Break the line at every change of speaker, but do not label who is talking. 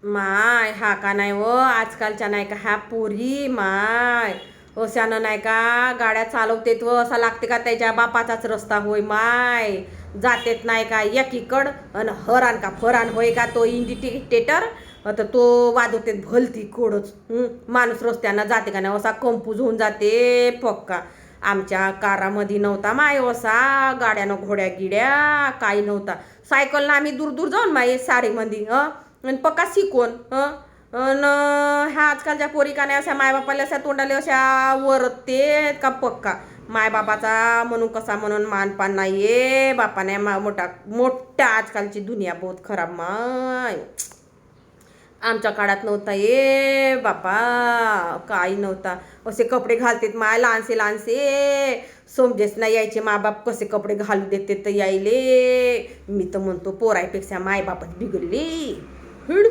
माय हा का नाही व आजकालच्या नाही का ह्या पोरी माय अशानं नाही का गाड्या चालवतेत व असा लागते का त्याच्या बापाचाच रस्ता होय माय जातेत नाही का एकीकड अन हरान का फरान होय का तो इंडिकेटर तर तो वाजवते भलती कोडच माणूस रस्त्यानं जाते का नाही असा कंपूज होऊन जाते पक्का. आमच्या कारामध्ये नव्हता माय असा गाड्यानं घोड्या गिड्या काही नव्हता. सायकलनं आम्ही दूर दूर जाऊन माय सारीमध्ये आणि पक्का शिकवण अन ह्या आजकालच्या पोरी का नाही अशा मायबापाला अशा तोंडाले अशा वरते का पक्का. मायबापाचा म्हणून कसा म्हणून मानपान नाहीये बापाने मोठा मोठ्या आजकालची दुनिया बहुत खराब माय. आमच्या काळात नव्हता ये बापा काही नव्हता. असे कपडे घालतेत माय लहानसे लहानसे समजेच नाही यायचे मायबाप कसे कपडे घालू देते तर यायले. मी तर म्हणतो पोरायपेक्षा मायबापच बिघडली. हिड